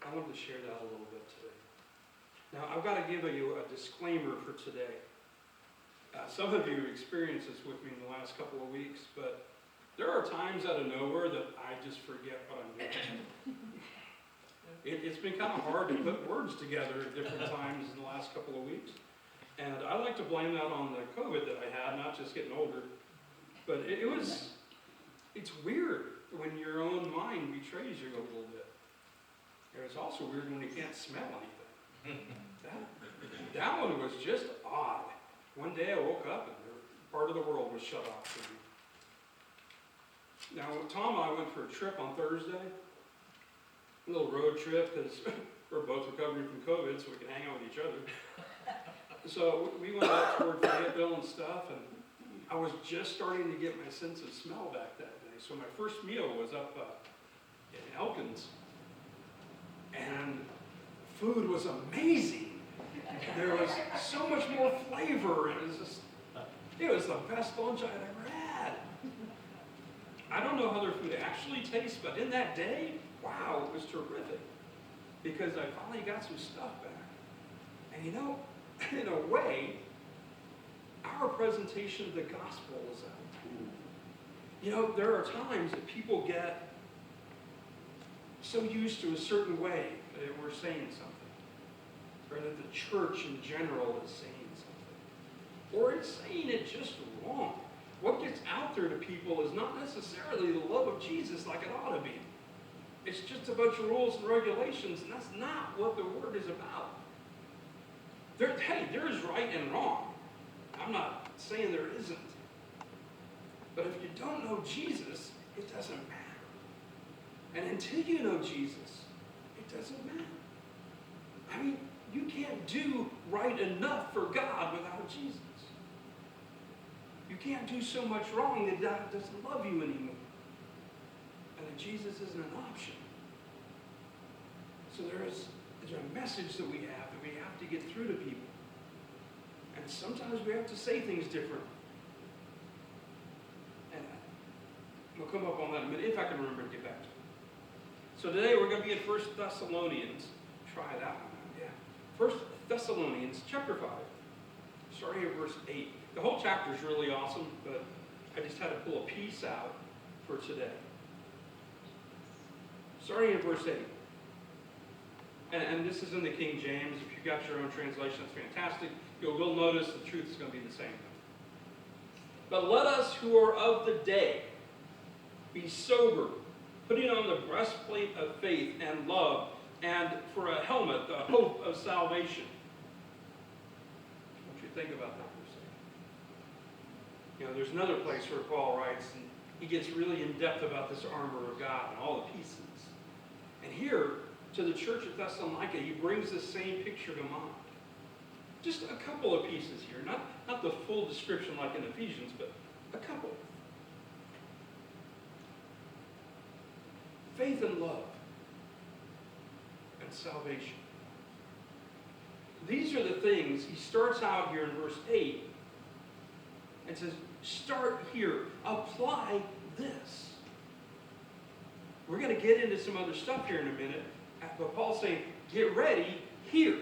I wanted to share that a little bit today. Now, I've got to give you a disclaimer for today. Some of you have experienced this with me in the last couple of weeks, but there are times out of nowhere that I just forget what I'm doing. It's been kind of hard to put words together at different times in the last couple of weeks. And I like to blame that on the COVID that I had, not just getting older. But it's weird when your own mind betrays you a little bit. And it's also weird when you can't smell anything. That one was just odd. One day I woke up and part of the world was shut off for me. Now, Tom and I went for a trip on Thursday. A little road trip, because we're both recovering from COVID, so we can hang out with each other. So we went out toward Fayetteville and stuff, and I was just starting to get my sense of smell back that day. So my first meal was up in Elkins. And food was amazing. There was so much more flavor. It was the best lunch I'd ever had. I don't know how their food actually tastes, but in that day, wow, it was terrific. Because I finally got some stuff back. And you know, in a way, our presentation of the gospel is that. You know, there are times that people get so used to a certain way that we're saying something. Or that the church in general is saying something. Or it's saying it just wrong. What gets out there to people is not necessarily the love of Jesus like it ought to be. It's just a bunch of rules and regulations, and that's not what the Word is about. There is right and wrong. I'm not saying there isn't. But if you don't know Jesus, it doesn't matter. And until you know Jesus, it doesn't matter. I mean, you can't do right enough for God without Jesus. You can't do so much wrong that God doesn't love you anymore. And that Jesus isn't an option. So there's a message that we have to get through to people. And sometimes we have to say things different. And we'll come up on that in a minute, if I can remember to get back to it. So today we're going to be in 1 Thessalonians. Try that one out, yeah. 1 Thessalonians chapter 5, starting at verse 8. The whole chapter is really awesome, but I just had to pull a piece out for today. Starting at verse 8. And this is in the King James. If you've got your own translation, that's fantastic. You will notice the truth is going to be the same. But let us who are of the day be sober, putting on the breastplate of faith and love, and for a helmet, the hope of salvation. I want you to think about that for a second. You know, there's another place where Paul writes, and he gets really in depth about this armor of God and all the pieces. And here, to the church at Thessalonica, he brings the same picture to mind. Just a couple of pieces here, not the full description like in Ephesians, but a couple. Faith and love and salvation. These are the things, he starts out here in verse 8 and says, start here, apply this. We're going to get into some other stuff here in a minute, but Paul's saying, get ready here.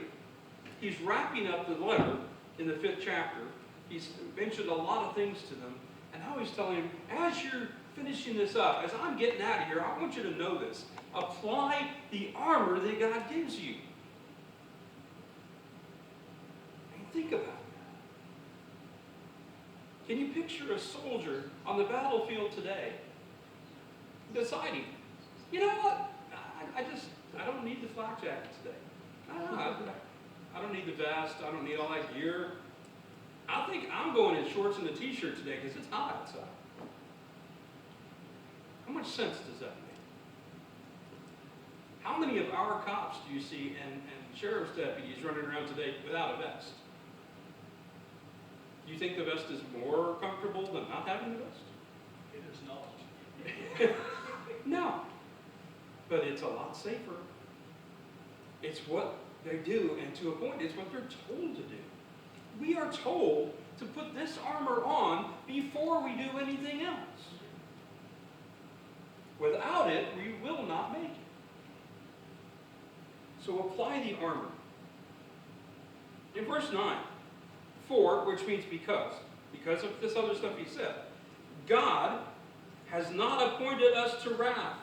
He's wrapping up the letter in the 5th chapter. He's mentioned a lot of things to them, and now he's telling them, as you're finishing this up, as I'm getting out of here, I want you to know this. Apply the armor that God gives you. And think about that. Can you picture a soldier on the battlefield today deciding, you know what, I don't need the flak jacket today. I don't need the vest. I don't need all that gear. I think I'm going in shorts and a t-shirt today because it's hot outside. How much sense does that make? How many of our cops do you see and sheriff's deputies running around today without a vest? Do you think the vest is more comfortable than not having the vest? It is not. No. But it's a lot safer. It's what they do, and to a point, it's what they're told to do. We are told to put this armor on before we do anything else. Without it, we will not make it. So apply the armor. In verse 9, for, which means because of this other stuff he said, God has not appointed us to wrath,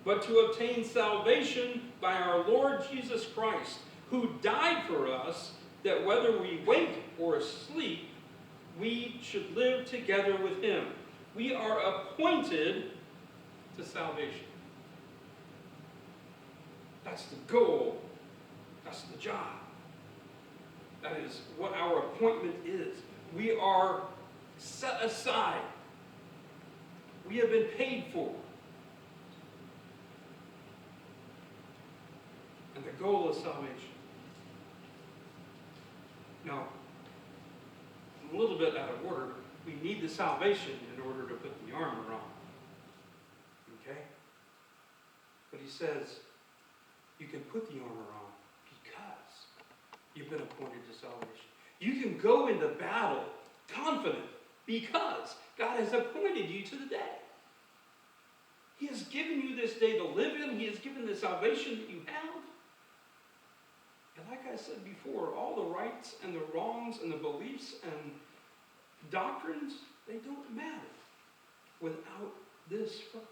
but to obtain salvation by our Lord Jesus Christ, who died for us, that whether we wake or asleep, we should live together with him. We are appointed to salvation. That's the goal. That's the job. That is what our appointment is. We are set aside. We have been paid for. And the goal is salvation. Now, a little bit out of order, we need the salvation in order to put the armor on. Okay? But he says, you can put the armor on because you've been appointed to salvation. You can go into battle confident because God has appointed you to the day. He has given you this day to live in. He has given the salvation that you have. And like I said before, all the rights and the wrongs and the beliefs and doctrines, they don't matter without this first.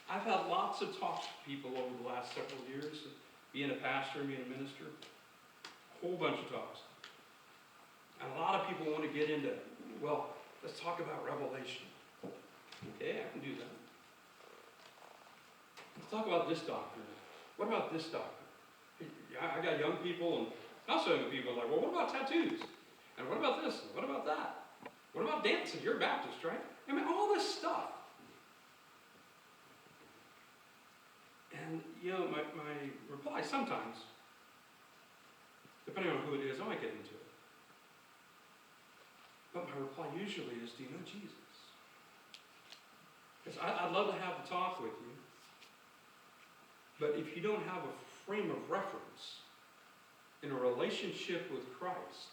I've had lots of talks with people over the last several years, being a pastor, being a minister, a whole bunch of talks. And a lot of people want to get into, well, let's talk about Revelation. Okay, I can do that. Let's talk about this doctrine. What about this doctrine? I got young people and also young people like, well, what about tattoos? And what about this? And what about that? What about dancing? You're a Baptist, right? I mean, all this stuff. And, you know, my reply sometimes, depending on who it is, I might get into it. But my reply usually is, do you know Jesus? Because I'd love to have a talk with you. But if you don't have a frame of reference in a relationship with Christ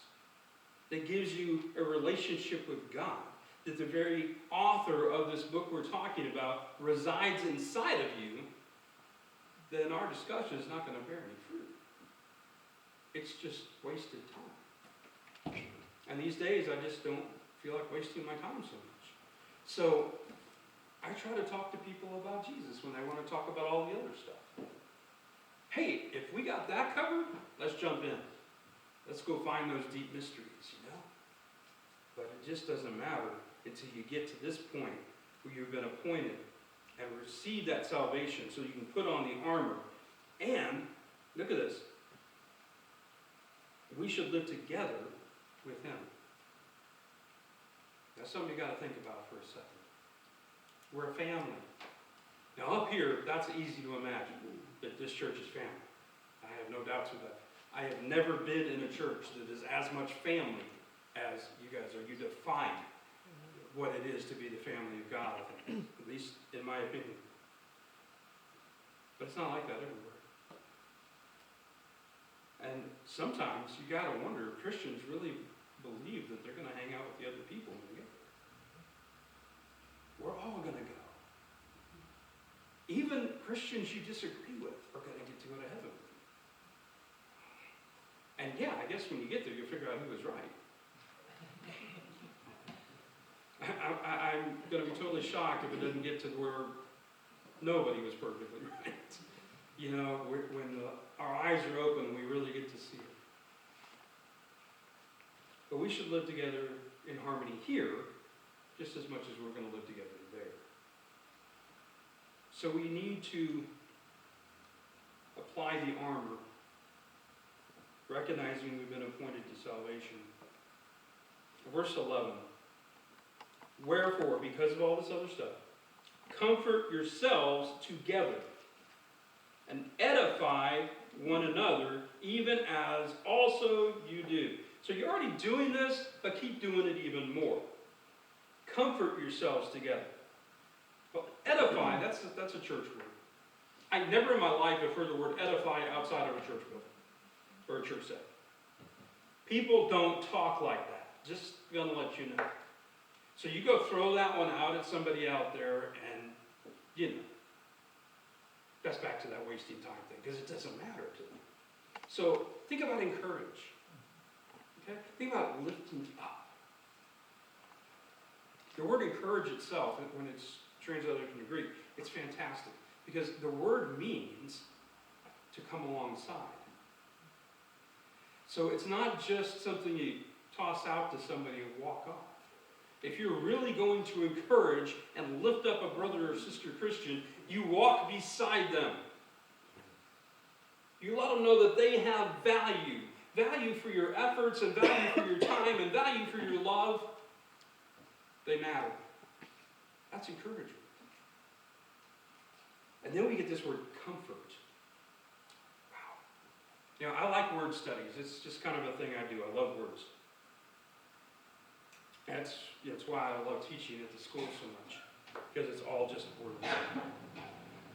that gives you a relationship with God, that the very author of this book we're talking about resides inside of you, then our discussion is not going to bear any fruit. It's just wasted time. And these days, I just don't feel like wasting my time so much. So I try to talk to people about Jesus when they want to talk about all the other stuff. Hey, if we got that covered, let's jump in. Let's go find those deep mysteries, you know? But it just doesn't matter until you get to this point where you've been appointed and receive that salvation so you can put on the armor. And, look at this, we should live together with him. That's something you got to think about for a second. We're a family. Now up here, that's easy to imagine, that this church is family. I have no doubts with that. I have never been in a church that is as much family as you guys are. You define what it is to be the family of God, I think, at least in my opinion. But it's not like that everywhere. And sometimes you got to wonder if Christians really believe that they're going to hang out with the other people when they get there. We're all going to go. Even Christians you disagree with are going to get to go to heaven with you. And yeah, I guess when you get there, you'll figure out who was right. I'm going to be totally shocked if it doesn't get to where nobody was perfectly right. You know, when our eyes are open, we really get to see it. But we should live together in harmony here, just as much as we're going to live together there. So we need to apply the armor, recognizing we've been appointed to salvation. Verse 11. Wherefore, because of all this other stuff, comfort yourselves together and edify one another, even as also you do. So you're already doing this, but keep doing it even more. Comfort yourselves together. Well, edify, that's a church word. I never in my life have heard the word edify outside of a church building or a church setting. People don't talk like that. Just going to let you know. So you go throw that one out at somebody out there and, you know. That's back to that wasting time thing, because it doesn't matter to them. So think about encourage. Okay? Think about lifting up. The word encourage itself, when it's translated from the Greek, it's fantastic. Because the word means to come alongside. So it's not just something you toss out to somebody and walk off. If you're really going to encourage and lift up a brother or sister Christian, you walk beside them. You let them know that they have value. Value for your efforts and value for your time and value for your love. They matter. That's encouragement. And then we get this word comfort. Wow. You know, I like word studies. It's just kind of a thing I do. I love words. That's why I love teaching at the school so much, because it's all just words.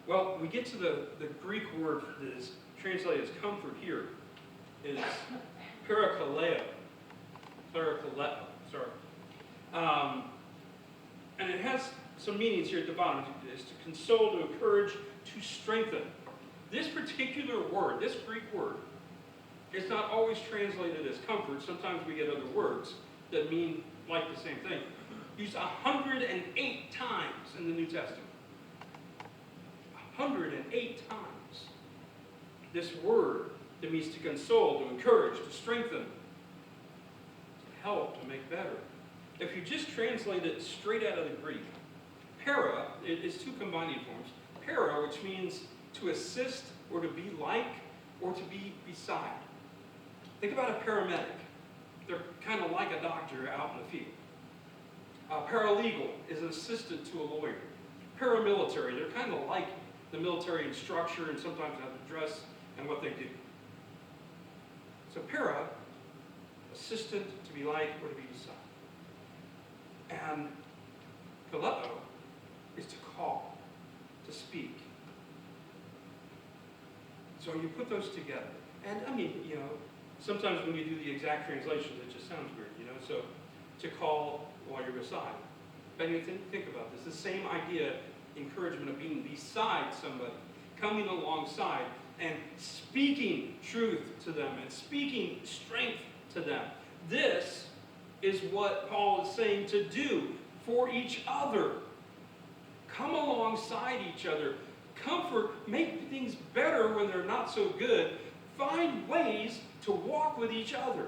Well, we get to the Greek word that is translated as comfort here is parakaleo. Parakaleo, sorry. And it has some meanings here at the bottom. It is to console, to encourage, to strengthen. This particular word, this Greek word, is not always translated as comfort. Sometimes we get other words that mean like the same thing. Used 108 times in the New Testament. 108 times. This word that means to console, to encourage, to strengthen, to help, to make better. If you just translate it straight out of the Greek, para is two combining forms. Para, which means to assist or to be like or to be beside. Think about a paramedic. They're kind of like a doctor out in the field. A paralegal is an assistant to a lawyer. Paramilitary, they're kind of like the military in structure and sometimes how they dress and what they do. So para, assistant, to be like or to be beside. And kaleo is to call, to speak. So you put those together. And I mean, you know, sometimes when you do the exact translations, it just sounds weird, you know. So to call while you're beside. But you think about this. The same idea, encouragement of being beside somebody, coming alongside and speaking truth to them and speaking strength to them. This is what Paul is saying to do for each other. Come alongside each other. Comfort, make things better when they're not so good. Find ways to walk with each other.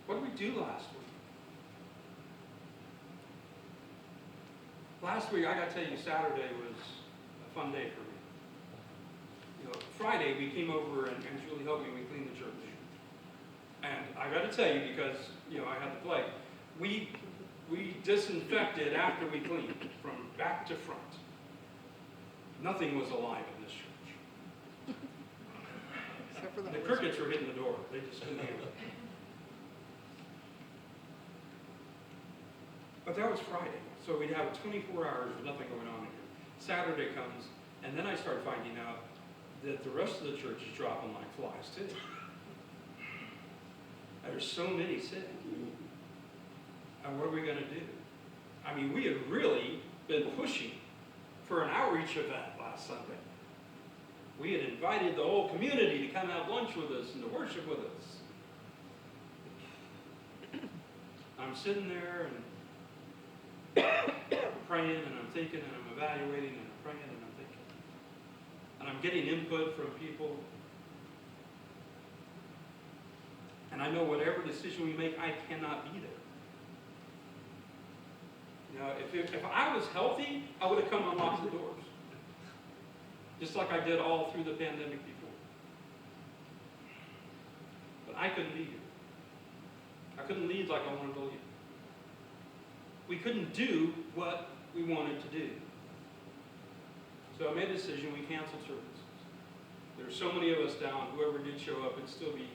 What did we do last week? Last week, I got to tell you, Saturday was a fun day for me. You know, Friday, we came over and Julie helped me, we cleaned the church. And I got to tell you, because, you know, I had to play, we disinfected after we cleaned, from back to front. Nothing was alive in this church. Except for The crickets were hitting the door. They just couldn't handle it. But that was Friday, so we'd have 24 hours with nothing going on in here. Saturday comes, and then I start finding out that the rest of the church is dropping like flies too. There's so many sick. And what are we going to do? I mean, we had really been pushing for an outreach event last Sunday. We had invited the whole community to come have lunch with us and to worship with us. I'm sitting there and praying and I'm thinking and I'm evaluating and I'm praying and I'm thinking. And I'm getting input from people. And I know whatever decision we make, I cannot be there. You know, if I was healthy, I would have come and unlocked the doors. Just like I did all through the pandemic before. But I couldn't be here. I couldn't lead like I wanted to lead. We couldn't do what we wanted to do. So I made a decision, we canceled services. There were so many of us down, whoever did show up, it'd still be,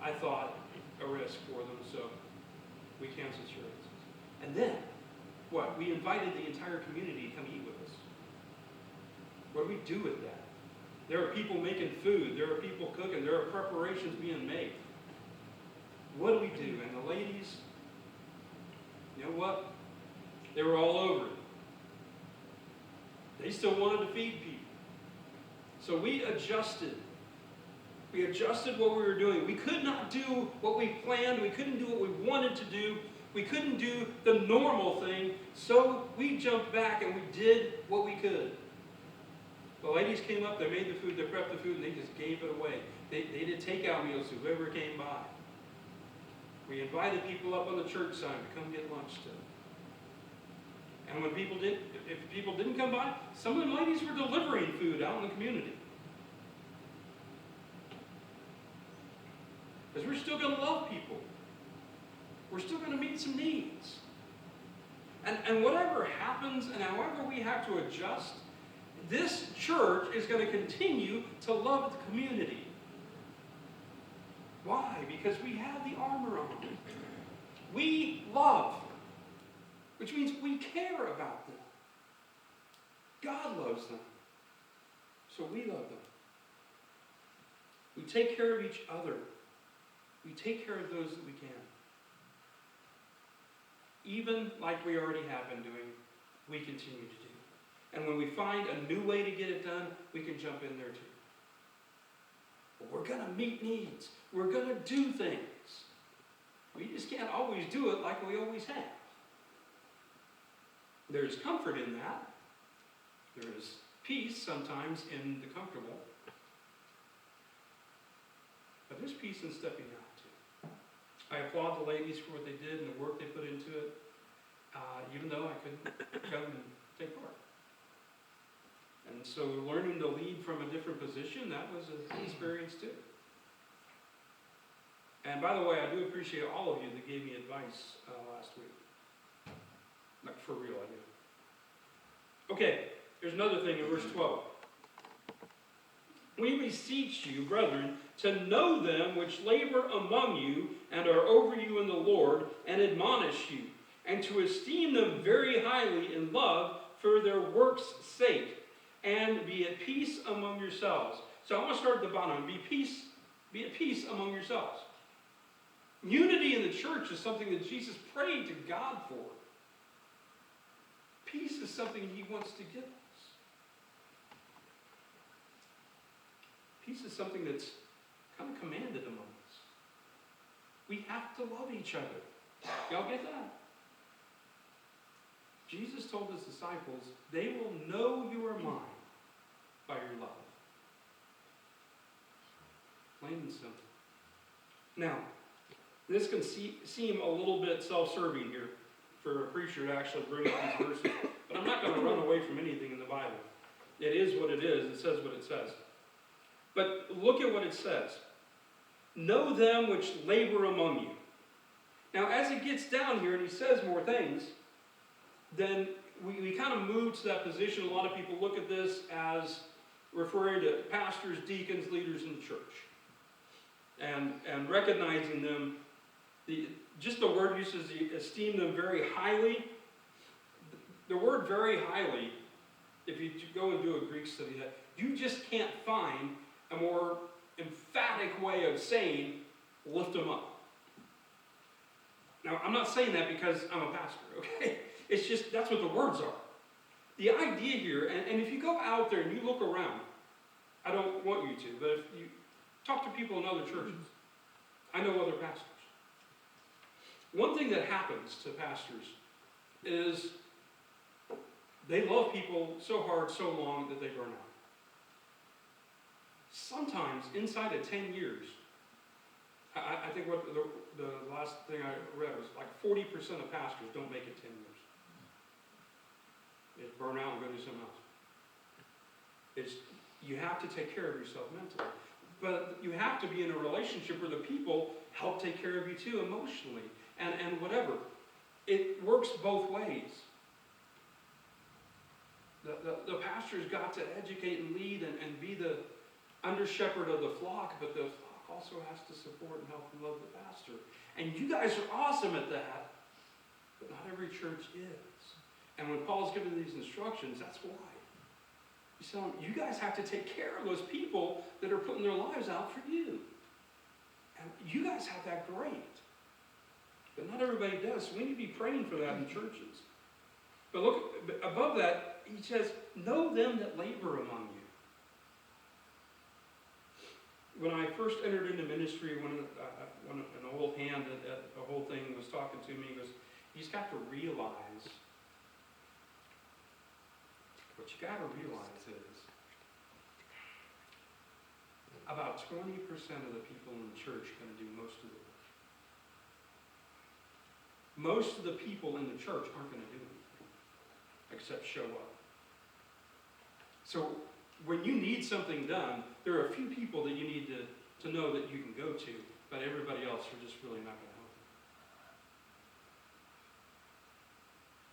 I thought, a risk for them, so we canceled services. And then, what? We invited the entire community to come eat with us. What do we do with that? There are people making food, there are people cooking, there are preparations being made. What do we do? And the ladies, you know what? They were all over it. They he still wanted to feed people. So we adjusted. We adjusted what we were doing. We could not do what we planned. We couldn't do what we wanted to do. We couldn't do the normal thing. So we jumped back and we did what we could. The ladies came up, they made the food, they prepped the food, and they just gave it away. They did takeout meals to whoever came by. We invited people up on the church side to come get lunch today. And when people did, if people didn't come by, some of the ladies were delivering food out in the community. Because we're still going to love people. We're still going to meet some needs. And whatever happens and however we have to adjust, this church is going to continue to love the community. Why? Because we have the armor on. We love, which means we care about them. God loves them. So we love them. We take care of each other. We take care of those that we can. Even like we already have been doing, we continue to do. And when we find a new way to get it done, we can jump in there too. But we're going to meet needs. We're going to do things. We just can't always do it like we always have. There's comfort in that. There is peace sometimes in the comfortable. But there's peace in stepping out too. I applaud the ladies for what they did and the work they put into it, even though I couldn't come and take part. And so learning to lead from a different position, that was an experience too. And by the way, I do appreciate all of you that gave me advice last week. Like for real, I do. Okay, here's another thing in verse 12. We beseech you, brethren, to know them which labor among you and are over you in the Lord, and admonish you, and to esteem them very highly in love for their works' sake, and be at peace among yourselves. So I want to start at the bottom. Be at peace among yourselves. Unity in the church is something that Jesus prayed to God for. Peace is something he wants to give us. Peace is something that's kind of commanded among us. We have to love each other. Y'all get that? Jesus told his disciples, they will know you are mine by your love. Plain and simple. Now, this can seem a little bit self-serving here for a preacher to actually bring up these verses, but I'm not going to run away from anything in the Bible. It is what it is. It says what it says. But look at what it says. Know them which labor among you. Now, as it gets down here and he says more things, then we kind of move to that position. A lot of people look at this as referring to pastors, deacons, leaders in the church. And recognizing them, just the word uses esteem them very highly. The word very highly, if you go and do a Greek study, that you just can't find a more emphatic way of saying lift them up. Now, I'm not saying that because I'm a pastor, okay? It's just, that's what the words are. The idea here, and if you go out there and you look around, I don't want you to, but if you talk to people in other churches, I know other pastors. One thing that happens to pastors is they love people so hard, so long that they burn out. Sometimes, inside of 10 years, I think what the last thing I read was like 40% of pastors don't make it 10 years. They burn out and go do something else. You have to take care of yourself mentally. But you have to be in a relationship where the people help take care of you too emotionally and whatever. It works both ways. The pastor's got to educate and lead and be the under shepherd of the flock, but the flock also has to support and help and love the pastor. And you guys are awesome at that, but not every church is. And when Paul's giving these instructions, that's why. He's telling them, you guys have to take care of those people that are putting their lives out for you. And you guys have that great. But not everybody does. So we need to be praying for that in churches. But look, above that, he says, know them that labor among you. When I first entered into ministry, when an old hand at the whole thing was talking to me, he goes, you just got to realize, what you got to realize is, about 20% of the people in the church are going to do most of the work. Most of the people in the church aren't going to do anything except show up. So when you need something done, there are a few people that you need to know that you can go to, but everybody else are just really not going to help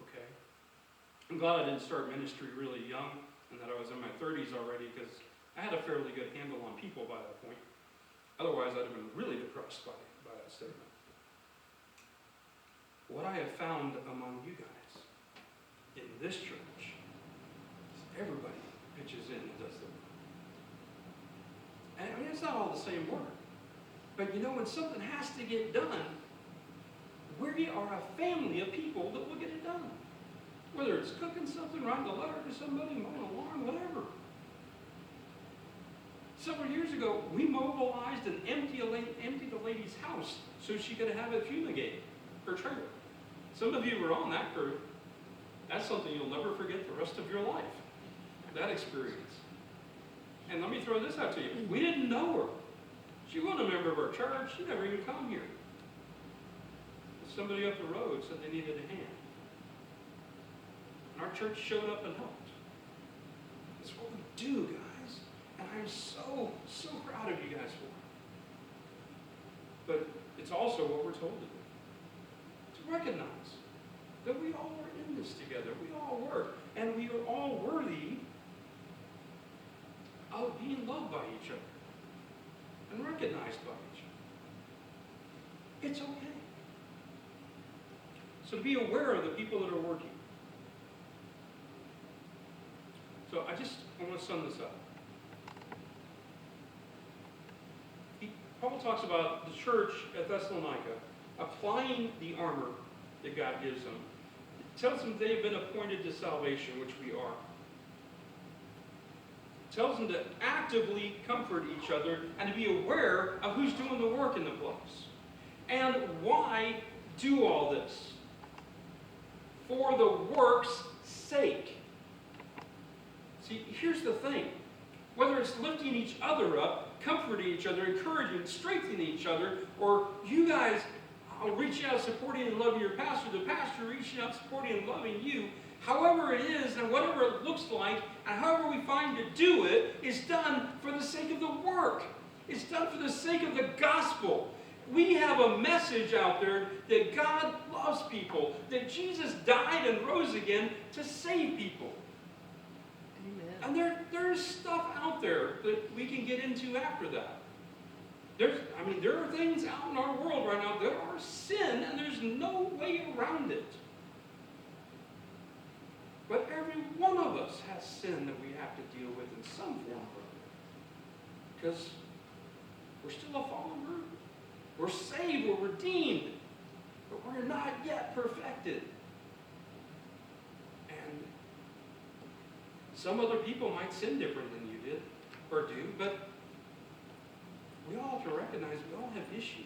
you. Okay? I'm glad I didn't start ministry really young and that I was in my 30s already, because I had a fairly good handle on people by that point. Otherwise, I'd have been really depressed by that statement. What I have found among you guys in this church is everybody pitches in and does the work. And I mean, it's not all the same work. But you know, when something has to get done, we are a family of people that will get it done. Whether it's cooking something, writing a letter to somebody, mowing a lawn, whatever. Several years ago, we mobilized and emptied a lady's house so she could have it fumigated, her trailer. Some of you were on that crew. That's something you'll never forget the rest of your life, that experience. And let me throw this out to you. We didn't know her. She wasn't a member of our church. She never even come here. But somebody up the road said they needed a hand. And our church showed up and helped. That's what we do, guys. And I'm so, so proud of you guys for it. But it's also what we're told to do. To recognize that we all are in this together. We all work. And we are all worthy of being loved by each other. And recognized by each other. It's okay. So to be aware of the people that are working. So I want to sum this up. Paul talks about the church at Thessalonica applying the armor that God gives them. It tells them they have been appointed to salvation, which we are. It tells them to actively comfort each other and to be aware of who's doing the work in the place. And why do all this? For the work's sake. See, here's the thing. Whether it's lifting each other up, comforting each other, encouraging, strengthening each other, or you guys reaching out, supporting and loving your pastor, the pastor reaching out, supporting and loving you, however it is and whatever it looks like, and however we find to do it, is done for the sake of the work. It's done for the sake of the gospel. We have a message out there that God loves people, that Jesus died and rose again to save people. And there's stuff out there that we can get into after that. There are things out in our world right now that are sin, and there's no way around it. But every one of us has sin that we have to deal with in some form or other. Because we're still a fallen group. We're saved, we're redeemed, but we're not yet perfected. And some other people might sin different than you did, or do, but we all have to recognize we all have issues.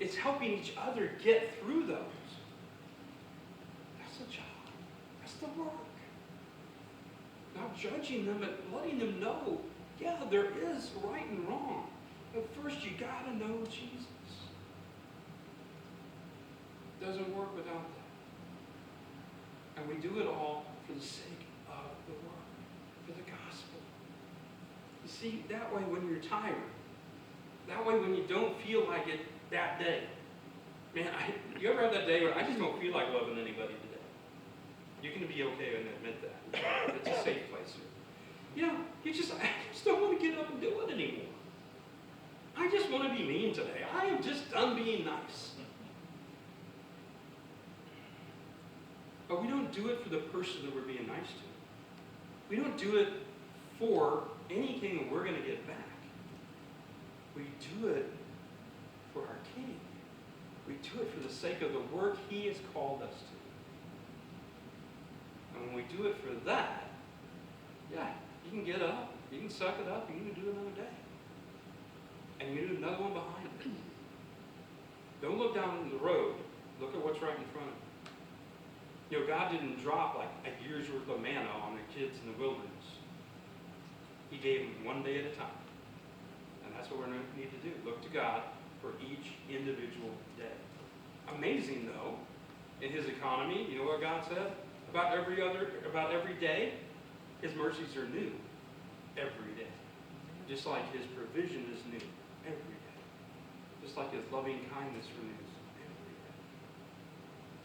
It's helping each other get through those. That's the job. That's the work. Not judging them, but letting them know, yeah, there is right and wrong. But first you got to know Jesus. It doesn't work without that. And we do it all for the sake of the work, for the gospel. You see, that way when you're tired, that way when you don't feel like it that day. Man, you ever have that day where I just don't feel like loving anybody today? You can be okay and admit that. It's a safe place here. You know, I just don't want to get up and do it anymore. I just want to be mean today. I am just done being nice. But we don't do it for the person that we're being nice to. We don't do it for anything that we're going to get back. We do it for our King. We do it for the sake of the work He has called us to. do it for that, yeah, you can get up, you can suck it up, and you can do another day. And you do another one behind it. Don't look down the road. Look at what's right in front of you. You know, God didn't drop like a year's worth of manna on the kids in the wilderness. He gave them one day at a time. And that's what we're going to need to do. Look to God for each individual day. Amazing, though, in his economy, you know what God said? About every day, his mercies are new every day. Just like his provision is new every day. Just like his loving kindness renews every day.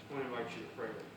I want to invite you to pray right now.